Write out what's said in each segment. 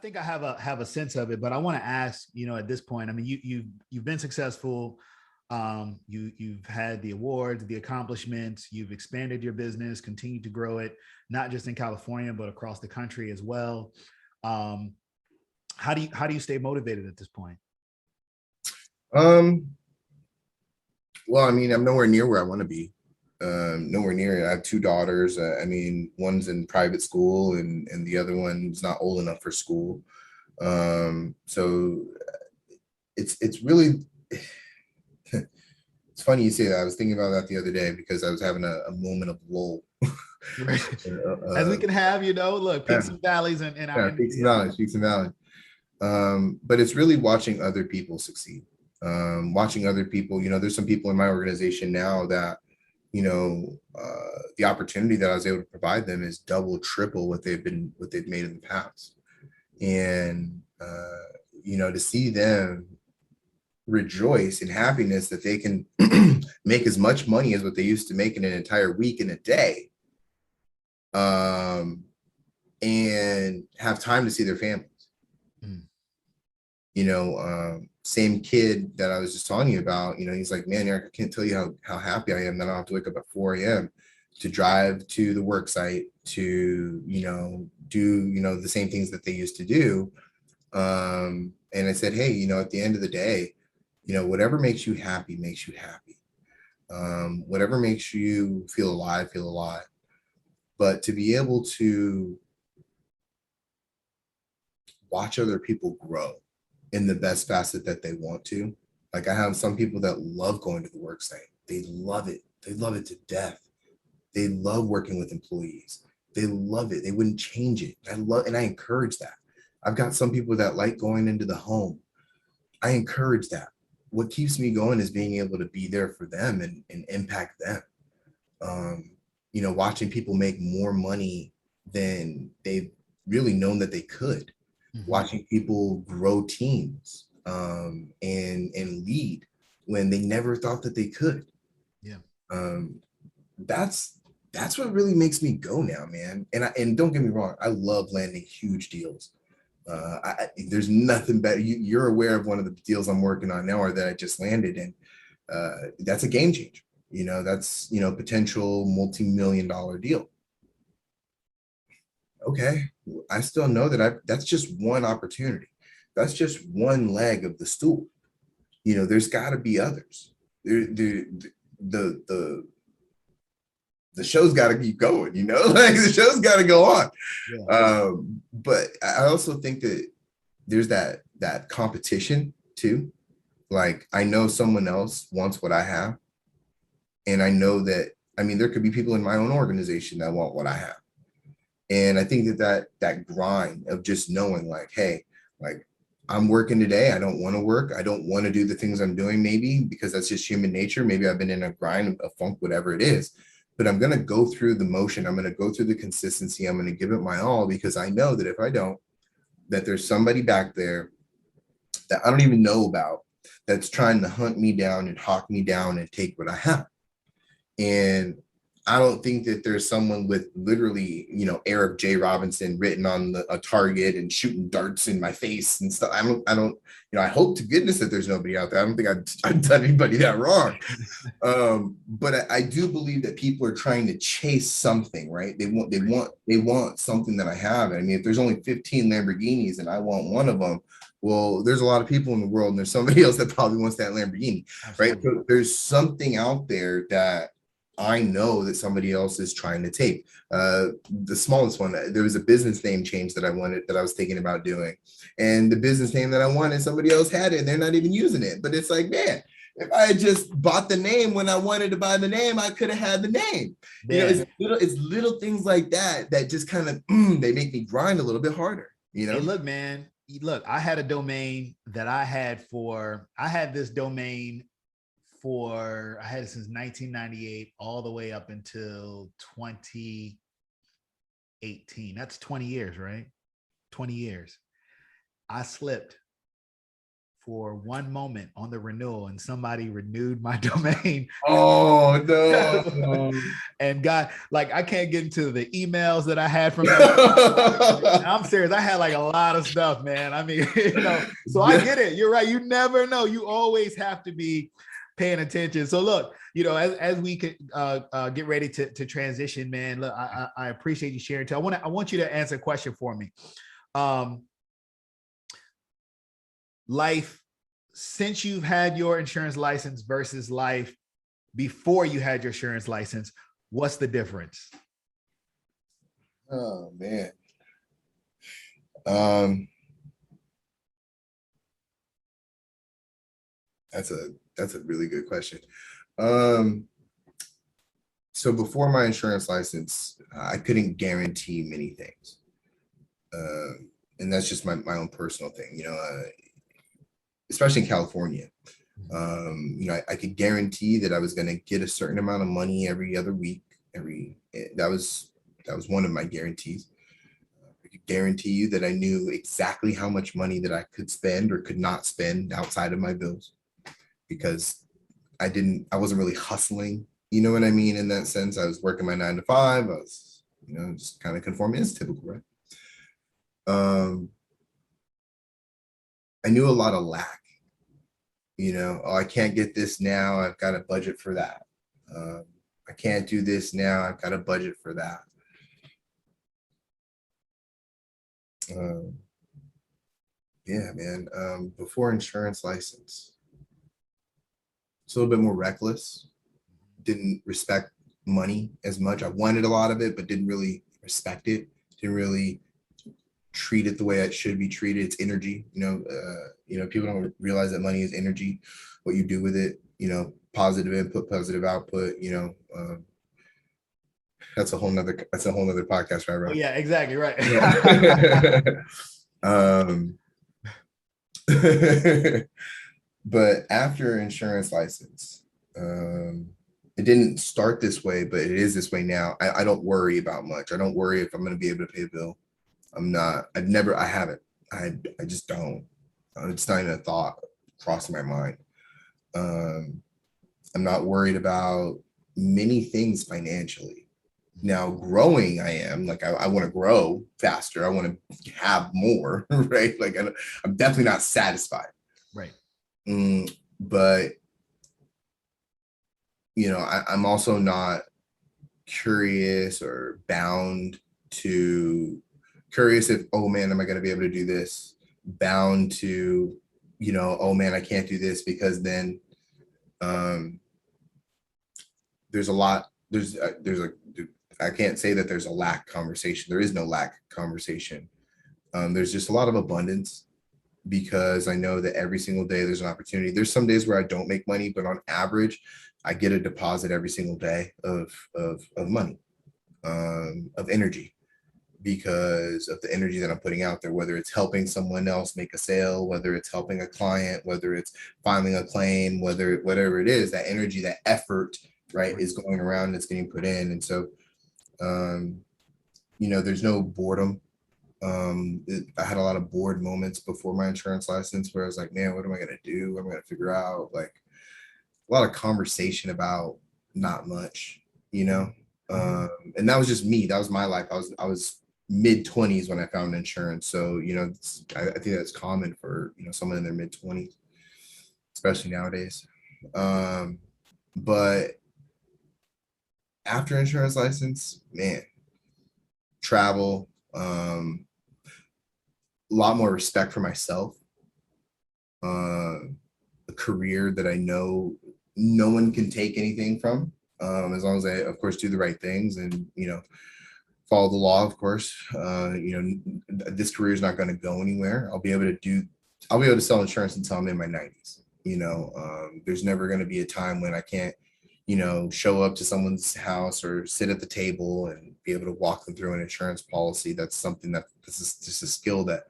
think I have a sense of it, but I want to ask, at this point, I mean, you've been successful. You've had the awards, the accomplishments, you've expanded your business, continued to grow it, not just in California, but across the country as well. Um, how do you stay motivated at this point? Um, well, I mean, I'm nowhere near where I want to be. Nowhere near it. I have two daughters. I mean, one's in private school and the other one's not old enough for school. So it's really it's funny you say that. I was thinking about that the other day because I was having a moment of lull. Right. As we uh, can have, look, yeah, peaks and valleys in our yeah, industry. peaks and valleys, peaks and valleys. But it's really watching other people succeed. Watching other people, there's some people in my organization now that, the opportunity that I was able to provide them is double, triple what they've made in the past. And, to see them rejoice in happiness that they can make as much money as what they used to make in an entire week in a day, and have time to see their families. Mm. Same kid that I was just telling you about, he's like, man, Eric, I can't tell you how happy I am that I don't have to wake up at 4 a.m. to drive to the work site to, do, the same things that they used to do. And I said, hey, at the end of the day, whatever makes you happy makes you happy. Whatever makes you feel alive, feel alive. But to be able to watch other people grow in the best facet that they want to. Like I have some people that love going to the work site. They love it. They love it to death. They love working with employees. They love it. They wouldn't change it. And I encourage that. I've got some people that like going into the home. I encourage that. What keeps me going is being able to be there for them and impact them. Watching people make more money than they've really known that they could, Mm-hmm. watching people grow teams, and lead when they never thought that they could. Yeah. Um, that's that's what really makes me go now, man. And don't get me wrong, I love landing huge deals. There's nothing better. You're aware of one of the deals I'm working on now, or that I just landed, and that's a game changer. That's potential multi-million-dollar deal. Okay, I still know that that's just one opportunity. That's just one leg of the stool. There's got to be others. The the the show's got to keep going. Like the show's got to go on. Yeah. But I also think that there's that competition too. Like I know someone else wants what I have, and I know that. I mean, there could be people in my own organization that want what I have. And I think that grind of just knowing like, hey, like I'm working today. I don't want to work. I don't want to do the things I'm doing, maybe because that's just human nature. Maybe I've been in a grind, a funk, whatever it is. But I'm going to go through the motion. I'm going to go through the consistency. I'm going to give it my all because I know that if I don't, that there's somebody back there that I don't even know about that's trying to hunt me down and hawk me down and take what I have. And I don't think that there's someone with literally, Eric J. Robinson written on a target and shooting darts in my face and stuff. I don't, I hope to goodness that there's nobody out there. I don't think I've done anybody that wrong. But I do believe that people are trying to chase something, right? They want something that I have. I mean, if there's only 15 Lamborghinis and I want one of them, well, there's a lot of people in the world and there's somebody else that probably wants that Lamborghini, right? Absolutely. So there's something out there that I know that somebody else is trying to take. The smallest one, there was a business name change that I was thinking about doing. And the business name that I wanted, somebody else had it and they're not even using it. But it's like, man, if I had just bought the name when I wanted to buy the name, I could have had the name. Yeah. It's little things like that that just kind of, they make me grind a little bit harder, Hey, look, man. Look, I had a domain that I had this domain I had it since 1998 all the way up until 2018. That's 20 years, right? 20 years. I slipped for one moment on the renewal, and somebody renewed my domain. Oh no. And got like, I can't get into the emails that I had from them. I'm serious. I had like a lot of stuff, man. I mean, so I get it. You're right. You never know. You always have to be paying attention. So look, as we could get ready to transition, man, look, I appreciate you sharing. I want you to answer a question for me. Life since you've had your insurance license versus life before you had your insurance license, what's the difference? Oh man. That's a really good question. So before my insurance license, I couldn't guarantee many things. And that's just my own personal thing, especially in California. I could guarantee that I was going to get a certain amount of money every other week. That was one of my guarantees. I could guarantee you that I knew exactly how much money that I could spend or could not spend outside of my bills, because I wasn't really hustling, you know what I mean? In that sense, I was working my 9 to 5. I was, just kind of conforming. It's typical, right? I knew a lot of lack, oh, I can't get this now, I've got a budget for that. I can't do this now, I've got a budget for that. Yeah, man. Before insurance license, it's a little bit more reckless. Didn't respect money as much. I wanted a lot of it, but didn't really respect it. Didn't really treat it the way it should be treated. It's energy. People don't realize that money is energy. What you do with it, positive input, positive output. That's a whole nother podcast, right? Oh, yeah, exactly right. But after insurance license, it didn't start this way, but it is this way now. I don't worry about much. I don't worry if I'm going to be able to pay a bill. I haven't. I just don't. It's not even a thought crossing my mind. I'm not worried about many things financially. Now, growing, I am. Like, I want to grow faster. I want to have more, right? Like, I'm definitely not satisfied. Right. But, I'm also not curious or bound to curious if, oh man, am I going to be able to do this? Bound to, oh man, I can't do this, because then I can't say that there's a lack conversation. There is no lack conversation. There's just a lot of abundance, because I know that every single day there's an opportunity. There's some days where I don't make money, but on average, I get a deposit every single day of money, of energy, because of the energy that I'm putting out there, whether it's helping someone else make a sale, whether it's helping a client, whether it's filing a claim, whatever it is, that energy, that effort, right, is going around, it's getting put in. And so, there's no boredom. I had a lot of bored moments before my insurance license where I was like, man, what am I going to do? What am I going to figure out? Like, a lot of conversation about not much, and that was just me. That was my life. I was mid-20s when I found insurance. So, I think that's common for, someone in their mid-20s, especially nowadays. But after insurance license, man, travel, a lot more respect for myself, a career that I know no one can take anything from, as long as I, of course, do the right things and, follow the law, of course. This career is not going to go anywhere. I'll be able to sell insurance until I'm in my 90s. There's never going to be a time when I can't, show up to someone's house or sit at the table and be able to walk them through an insurance policy. That's something this is just a skill that,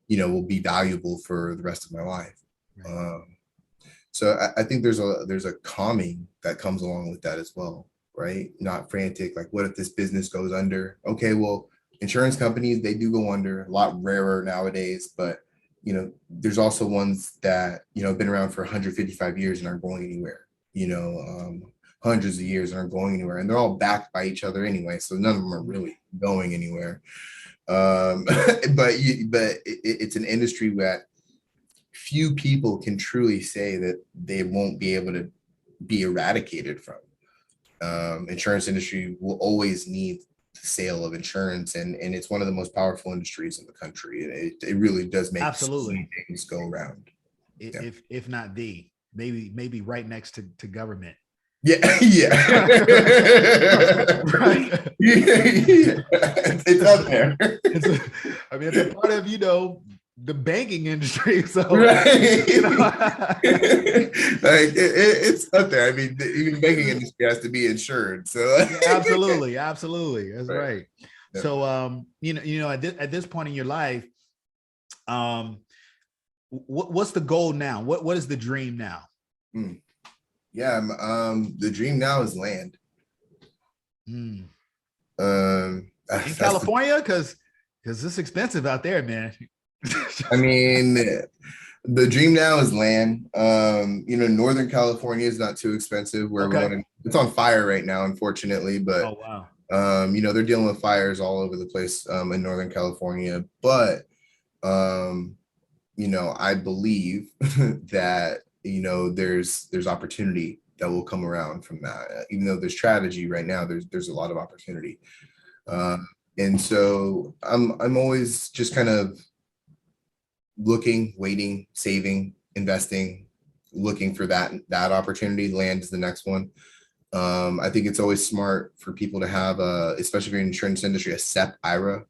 will be valuable for the rest of my life. Right. So I think there's a calming that comes along with that as well, right? Not frantic. Like, what if this business goes under? Okay, well, insurance companies, they do go under, a lot rarer nowadays, but there's also ones that, have been around for 155 years and aren't going anywhere, hundreds of years and aren't going anywhere. And they're all backed by each other anyway. So none of them are really going anywhere. But it's an industry that few people can truly say that they won't be able to be eradicated from. Insurance industry will always need the sale of insurance, and it's one of the most powerful industries in the country. It really does make absolutely so many things go around. If not maybe right next to government. Yeah. Right. It's up there. It's a part of, the banking industry. So right. Like it's up there. I mean, even the banking industry has to be insured. So absolutely. That's right. Yeah. So at this point in your life, what's the goal now? What is the dream now? Yeah, the dream now is land. In California, because it's expensive out there, man. I mean, the dream now is land. Northern California is not too expensive. It's on fire right now, unfortunately, but oh wow. They're dealing with fires all over the place in Northern California. But I believe that there's opportunity that will come around from that. Even though there's tragedy right now, there's a lot of opportunity. And so I'm always just kind of looking, waiting, saving, investing, looking for that opportunity. Land is the next one. I think it's always smart for people to have especially if you're in the insurance industry, a SEP IRA.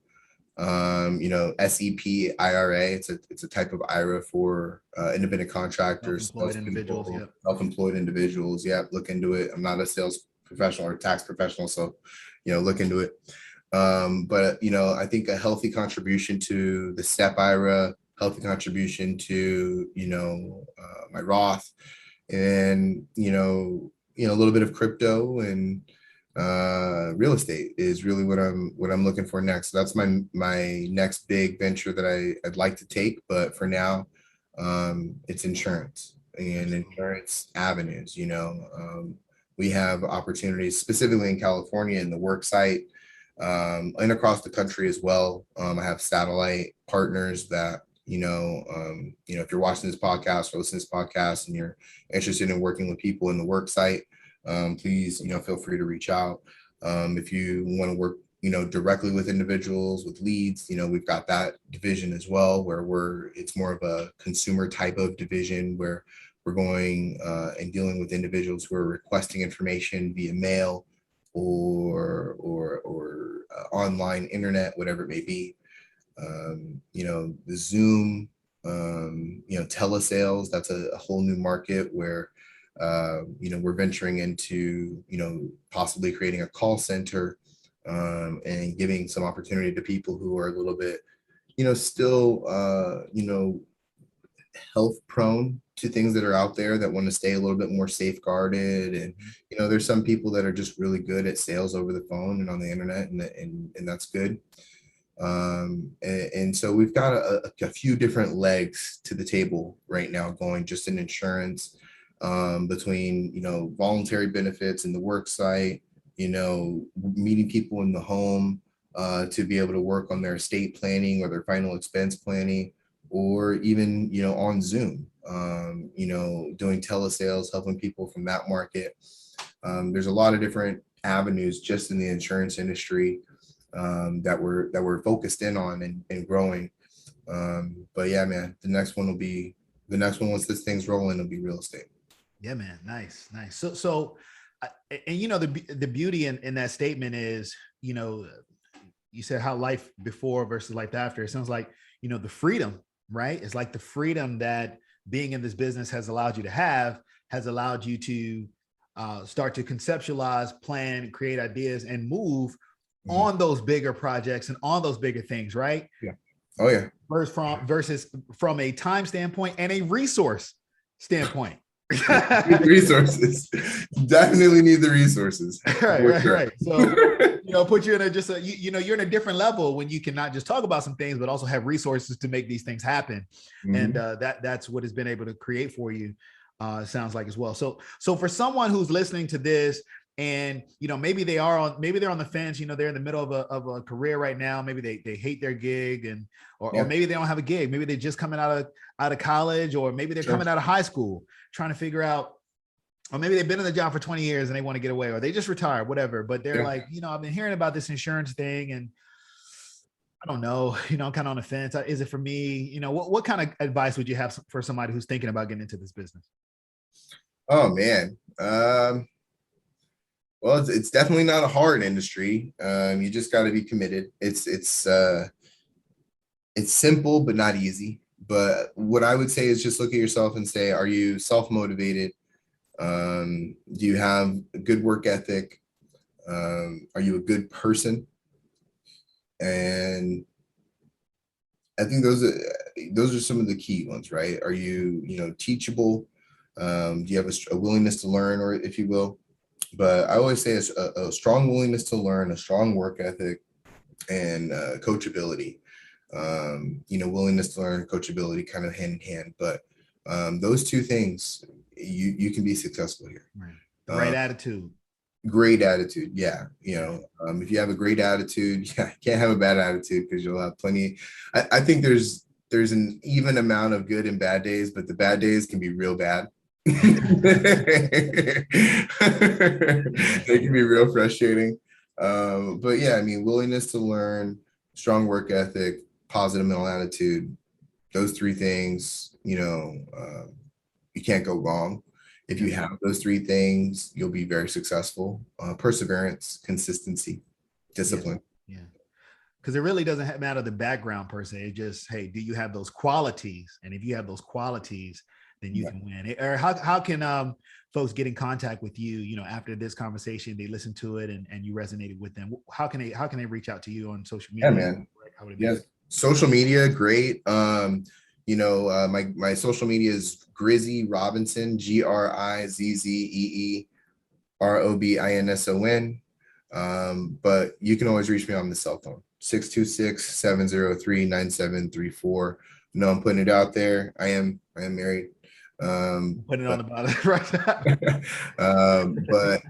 SEP IRA. It's a type of IRA for independent contractors, self-employed individuals. Yeah, look into it. I'm not a sales professional or tax professional, so look into it. But I think a healthy contribution to the SEP IRA, healthy contribution to my Roth, and a little bit of crypto and real estate is really what I'm looking for next. So that's my next big venture that I'd like to take. But for now, it's insurance and insurance avenues. We have opportunities specifically in California in the work site, and across the country as well. I have satellite partners that if you're watching this podcast or listening to this podcast and you're interested in working with people in the work site, please, feel free to reach out. If you want to work, directly with individuals, with leads, we've got that division as well, where it's more of a consumer type of division where we're going and dealing with individuals who are requesting information via mail or online internet, whatever it may be. The Zoom, telesales, that's a whole new market where we're venturing into, possibly creating a call center and giving some opportunity to people who are a little bit, still, health prone to things that are out there that want to stay a little bit more safeguarded. And, there's some people that are just really good at sales over the phone and on the internet, and that's good. And so we've got a few different legs to the table right now going just in insurance. Between voluntary benefits in the work site, meeting people in the home to be able to work on their estate planning or their final expense planning, or even on Zoom, doing telesales, helping people from that market. There's a lot of different avenues just in the insurance industry that we're focused in on and growing. But yeah, man, the next one once this thing's rolling will be real estate. Yeah, man. Nice. So, and the beauty in that statement is, you said how life before versus life after. It sounds like, the freedom, right? It's like the freedom that being in this business has allowed you to have, has allowed you to start to conceptualize, plan, create ideas, and move on those bigger projects and on those bigger things, right? Yeah. Oh yeah. Versus from a time standpoint and a resource standpoint. Resources, definitely need the resources. Right. So put you in you're in a different level when you can not just talk about some things, but also have resources to make these things happen. Mm-hmm. And that's what has been able to create for you. Sounds like as well. So for someone who's listening to this, and maybe they're on the fence, they're in the middle of a career right now. Maybe they hate their gig, or maybe they don't have a gig. Maybe they're just coming out of college, or maybe they're coming out of high school trying to figure out, or maybe they've been in the job for 20 years and they want to get away, or they just retired, whatever. But they're like, I've been hearing about this insurance thing and I don't know, I'm kind of on the fence. Is it for me? What kind of advice would you have for somebody who's thinking about getting into this business? Oh man. Well, it's definitely not a hard industry. You just got to be committed. It's simple, but not easy. But what I would say is just look at yourself and say, are you self-motivated? Do you have a good work ethic? Are you a good person? And I think those are some of the key ones, right? Are you, teachable? Do you have a willingness to learn, or if you will? But I always say it's a strong willingness to learn, a strong work ethic, and coachability. Willingness to learn, coachability, kind of hand in hand. But those two things, you can be successful here. Right. The right attitude. Great attitude. Yeah. If you have a great attitude, you can't have a bad attitude, because you'll have plenty. I think there's an even amount of good and bad days, but the bad days can be real bad. They can be real frustrating. But yeah, willingness to learn, strong work ethic, positive mental attitude, those three things, you can't go wrong. If you have those three things, you'll be very successful. Perseverance, consistency, discipline. Yeah. Because it really doesn't matter the background per se. It's just, hey, do you have those qualities? And if you have those qualities, then you can win. Or how can folks get in contact with you, after this conversation, they listen to it and you resonated with them? How can they reach out to you on social media? Yeah, man. Yeah, social media, great. My social media is Grizzy Robinson, GRIZZEE ROBINSON. But you can always reach me on the cell phone, 626-703-9734. I'm putting it out there. I am married. Putting it on the bottom right but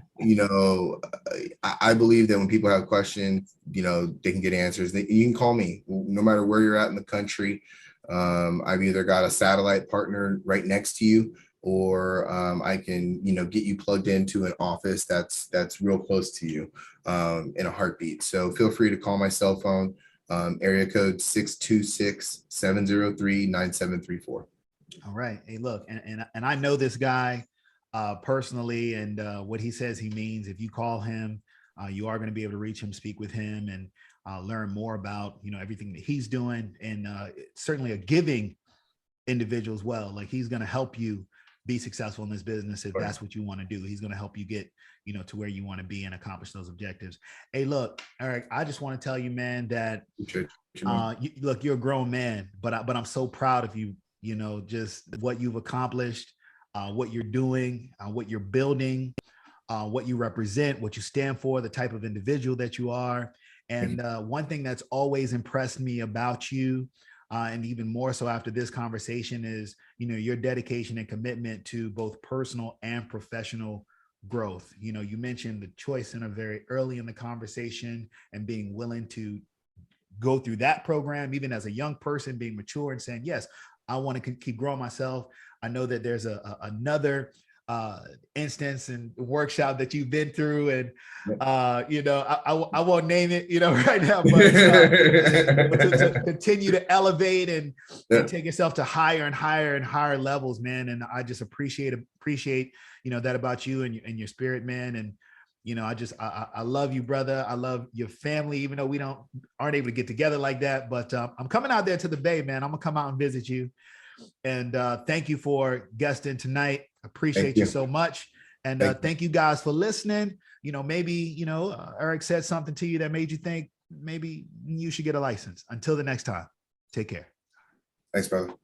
I believe that when people have questions, they can get answers. You can call me no matter where you're at in the country. I've either got a satellite partner right next to you, or I can get you plugged into an office that's real close to you in a heartbeat. So feel free to call my cell phone, area code 626-703-9734. All right. Hey, look, and I know this guy personally, and what he says he means. If you call him, you are going to be able to reach him, speak with him, and learn more about everything that he's doing. And certainly a giving individual as well. Like, he's going to help you be successful in this business if that's what you want to do. He's going to help you get to where you want to be and accomplish those objectives. Hey, look, Eric, I just want to tell you, man, that look, you're a grown man, but I'm so proud of you. Just what you've accomplished, what you're doing, what you're building, what you represent, what you stand for, the type of individual that you are. And one thing that's always impressed me about you, and even more so after this conversation, is, your dedication and commitment to both personal and professional growth. You mentioned the choice center very early in the conversation, and being willing to go through that program, even as a young person, being mature and saying, yes, I want to keep growing myself. I know that there's another instance and workshop that you've been through, and I won't name it, right now, but to continue to elevate and take yourself to higher and higher and higher levels, man. And I just appreciate that about you and your spirit, man. And I love you, brother. I love your family, even though we aren't able to get together like that. But I'm coming out there to the Bay, man. I'm gonna come out and visit you. And thank you for guesting tonight. Appreciate you so much. And thank you guys for listening. Maybe Eric said something to you that made you think maybe you should get a license. Until the next time, take care. Thanks, brother.